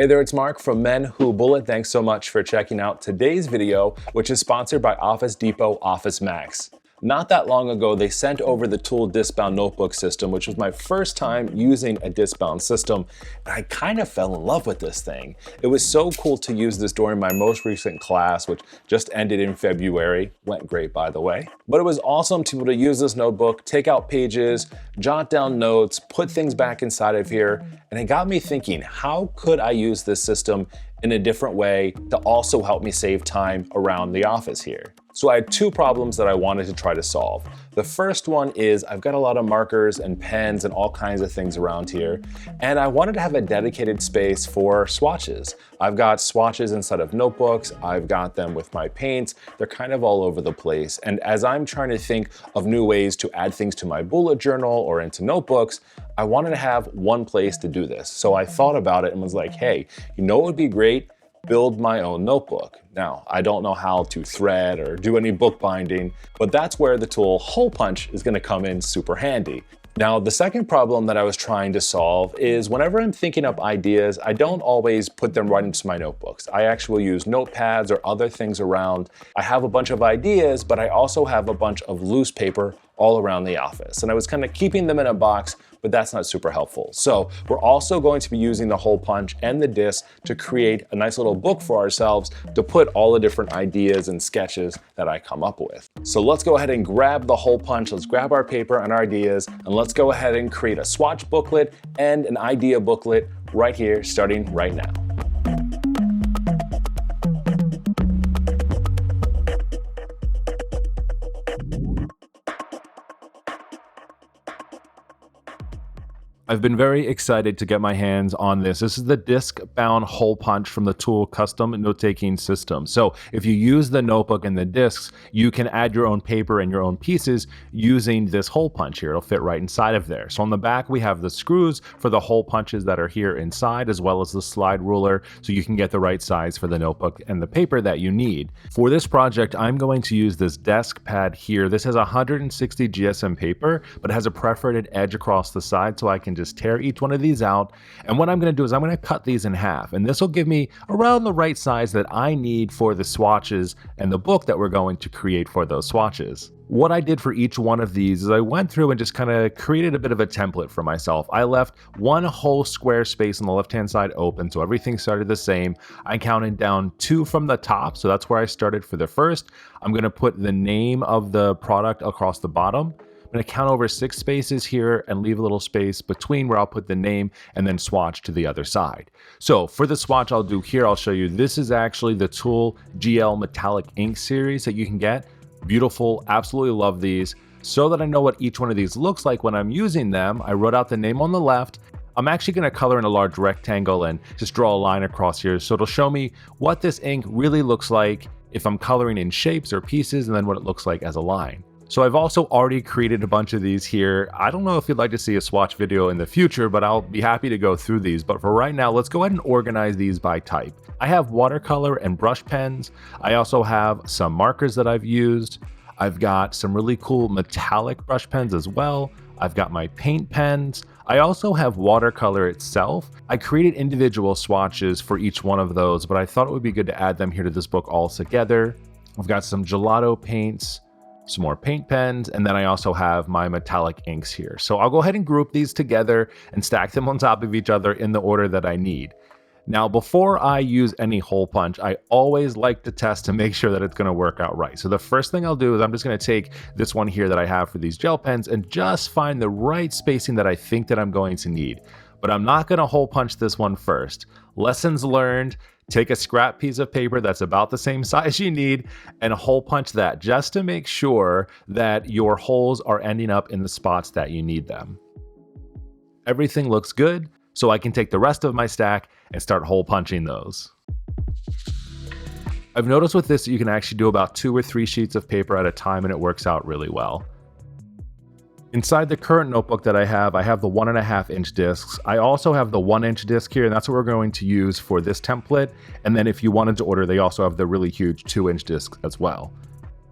Hey there, it's Mark from Men Who Bullet. Thanks so much for checking out today's video, which is sponsored by Office Depot Office Max. Not that long ago, they sent over the TUL disc-bound notebook system, which was my first time using a disc-bound system, and I kind of fell in love with this thing. It was so cool to use this during my most recent class, which just ended in February. Went great, by the way. But it was awesome to be able to use this notebook, take out pages, jot down notes, put things back inside of here, and it got me thinking, how could I use this system in a different way to also help me save time around the office here? So I had two problems that I wanted to try to solve. The first one is I've got a lot of markers and pens and all kinds of things around here, and I wanted to have a dedicated space for swatches. I've got swatches inside of notebooks, I've got them with my paints, they're kind of all over the place. And as I'm trying to think of new ways to add things to my bullet journal or into notebooks, I wanted to have one place to do this. So I thought about it and was like, hey, you know what would be great? Build my own notebook. Now, I don't know how to thread or do any bookbinding, but that's where the tool Hole Punch is going to come in super handy. Now, the second problem that I was trying to solve is whenever I'm thinking up ideas, I don't always put them right into my notebooks. I actually use notepads or other things around. I have a bunch of ideas, but I also have a bunch of loose paper all around the office. And I was kind of keeping them in a box, but that's not super helpful. So we're also going to be using the hole punch and the disc to create a nice little book for ourselves to put all the different ideas and sketches that I come up with. So let's go ahead and grab the hole punch, let's grab our paper and our ideas, and let's go ahead and create a swatch booklet and an idea booklet right here, starting right now. I've been very excited to get my hands on this. This is the disc-bound hole punch from the TUL custom note-taking system. So if you use the notebook and the discs, you can add your own paper and your own pieces using this hole punch here. It'll fit right inside of there. So on the back, we have the screws for the hole punches that are here inside, as well as the slide ruler, so you can get the right size for the notebook and the paper that you need. For this project, I'm going to use this desk pad here. This has 160 GSM paper, but it has a perforated edge across the side, so I can just tear each one of these out. And what I'm going to do is I'm going to cut these in half, and this will give me around the right size that I need for the swatches and the book that we're going to create for those swatches. What I did for each one of these is I went through and just kind of created a bit of a template for myself. I left one whole square space on the left-hand side open, so everything started the same. I counted down 2 from the top, so that's where I started for the first. I'm going to put the name of the product across the bottom. I'm going to count over 6 spaces here and leave a little space between where I'll put the name and then swatch to the other side. So for the swatch I'll do here, I'll show you, this is actually the TUL GL Metallic Ink series that you can get. Beautiful, absolutely love these. So that I know what each one of these looks like when I'm using them, I wrote out the name on the left. I'm actually going to color in a large rectangle and just draw a line across here. So it'll show me what this ink really looks like if I'm coloring in shapes or pieces, and then what it looks like as a line. So I've also already created a bunch of these here. I don't know if you'd like to see a swatch video in the future, but I'll be happy to go through these. But for right now, let's go ahead and organize these by type. I have watercolor and brush pens. I also have some markers that I've used. I've got some really cool metallic brush pens as well. I've got my paint pens. I also have watercolor itself. I created individual swatches for each one of those, but I thought it would be good to add them here to this book all together. I've got some gelato paints, some more paint pens, and then I also have my metallic inks here. So I'll go ahead and group these together and stack them on top of each other in the order that I need. Now, before I use any hole punch, I always like to test to make sure that it's going to work out right. So the first thing I'll do is I'm just going to take this one here that I have for these gel pens and just find the right spacing that I think that I'm going to need. But I'm not going to hole punch this one first. Lessons learned. Take a scrap piece of paper that's about the same size you need and hole punch that, just to make sure that your holes are ending up in the spots that you need them. Everything looks good, so I can take the rest of my stack and start hole punching those. I've noticed with this that you can actually do about 2 or 3 sheets of paper at a time, and it works out really well. Inside the current notebook that I have the 1.5 inch discs. I also have the 1 inch disc here, and that's what we're going to use for this template. And then if you wanted to order, they also have the really huge 2 inch disc as well.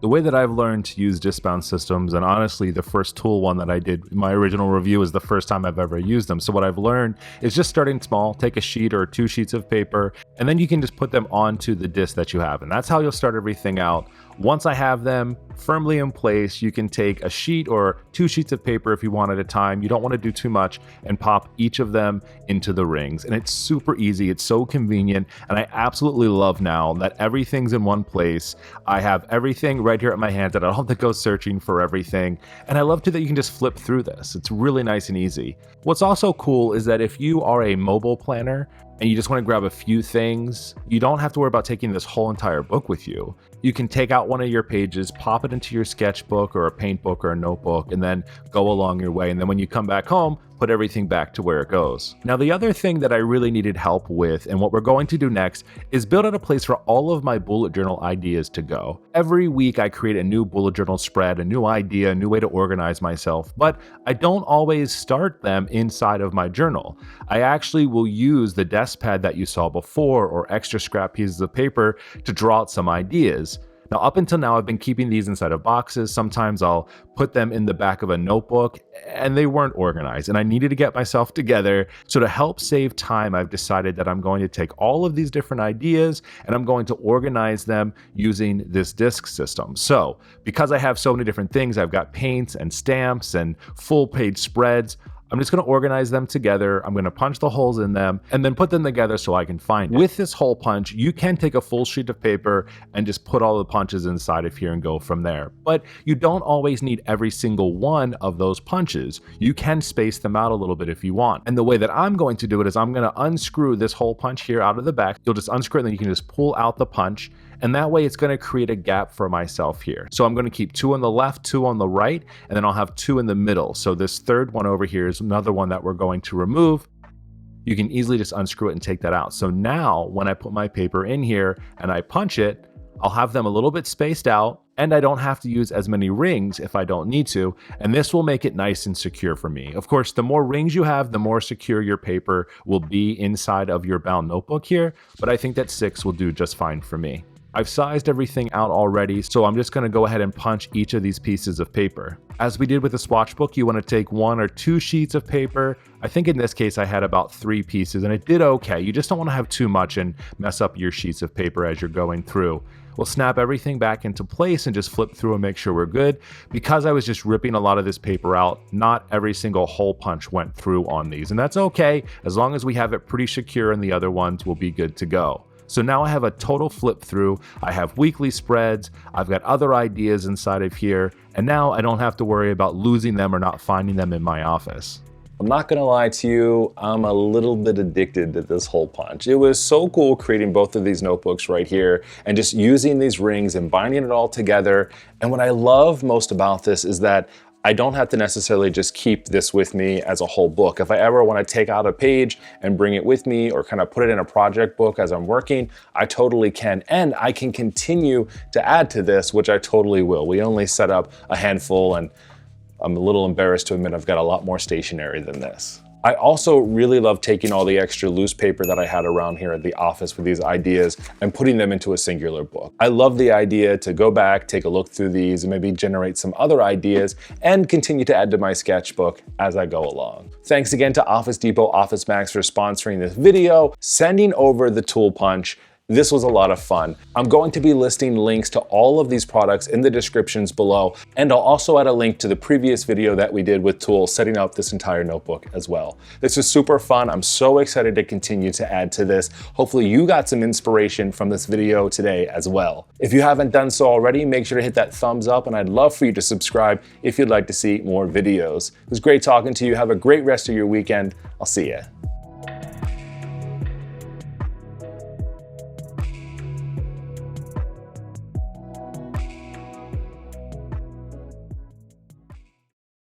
The way that I've learned to use disc-bound systems, and honestly, the first tool one that I did, my original review is the first time I've ever used them. So what I've learned is just starting small, take a sheet or 2 sheets of paper, and then you can just put them onto the disc that you have. And that's how you'll start everything out. Once I have them firmly in place, you can take a sheet or 2 sheets of paper if you want at a time. You don't want to do too much, and pop each of them into the rings. And it's super easy. It's so convenient. And I absolutely love now that everything's in one place. I have everything right here at my hand that I don't have to go searching for everything. And I love too that you can just flip through this. It's really nice and easy. What's also cool is that if you are a mobile planner and you just want to grab a few things, you don't have to worry about taking this whole entire book with you. You can take out one of your pages, pop it into your sketchbook or a paint book or a notebook, and then go along your way. And then when you come back home, put everything back to where it goes. Now, the other thing that I really needed help with, and what we're going to do next, is build out a place for all of my bullet journal ideas to go. Every week I create a new bullet journal spread, a new idea, a new way to organize myself, but I don't always start them inside of my journal. I actually will use the desk pad that you saw before or extra scrap pieces of paper to draw out some ideas. Now, up until now, I've been keeping these inside of boxes. Sometimes I'll put them in the back of a notebook, and they weren't organized, and I needed to get myself together. So to help save time, I've decided that I'm going to take all of these different ideas and I'm going to organize them using this disc system. So because I have so many different things, I've got paints and stamps and full page spreads, I'm just going to organize them together. I'm going to punch the holes in them and then put them together so I can find it. With this hole punch, you can take a full sheet of paper and just put all the punches inside of here and go from there. But you don't always need every single one of those punches. You can space them out a little bit if you want. And the way that I'm going to do it is I'm going to unscrew this hole punch here out of the back. You'll just unscrew it and then you can just pull out the punch. And that way it's going to create a gap for myself here. So I'm going to keep 2 on the left, 2 on the right, and then I'll have 2 in the middle. So this third one over here is another one that we're going to remove. You can easily just unscrew it and take that out. So now when I put my paper in here and I punch it, I'll have them a little bit spaced out, and I don't have to use as many rings if I don't need to, and this will make it nice and secure for me. Of course, the more rings you have, the more secure your paper will be inside of your bound notebook here, but I think that 6 will do just fine for me. I've sized everything out already, so I'm just going to go ahead and punch each of these pieces of paper. As we did with the Swatch Book, you want to take 1 or 2 sheets of paper. I think in this case I had about 3 pieces, and it did okay. You just don't want to have too much and mess up your sheets of paper as you're going through. We'll snap everything back into place and just flip through and make sure we're good. Because I was just ripping a lot of this paper out, not every single hole punch went through on these, and that's okay. As long as we have it pretty secure and the other ones will be good to go. So now I have a total flip through. I have weekly spreads. I've got other ideas inside of here. And now I don't have to worry about losing them or not finding them in my office. I'm not gonna lie to you, I'm a little bit addicted to this hole punch. It was so cool creating both of these notebooks right here and just using these rings and binding it all together. And what I love most about this is that I don't have to necessarily just keep this with me as a whole book. If I ever want to take out a page and bring it with me or kind of put it in a project book as I'm working, I totally can. And I can continue to add to this, which I totally will. We only set up a handful, and I'm a little embarrassed to admit I've got a lot more stationery than this. I also really love taking all the extra loose paper that I had around here at the office with these ideas and putting them into a singular book. I love the idea to go back, take a look through these, and maybe generate some other ideas and continue to add to my sketchbook as I go along. Thanks again to Office Depot Office Max for sponsoring this video, sending over the tool punch. This was a lot of fun. I'm going to be listing links to all of these products in the descriptions below, and I'll also add a link to the previous video that we did with TUL setting up this entire notebook as well. This was super fun. I'm so excited to continue to add to this. Hopefully you got some inspiration from this video today as well. If you haven't done so already, make sure to hit that thumbs up, and I'd love for you to subscribe if you'd like to see more videos. It was great talking to you. Have a great rest of your weekend. I'll see ya.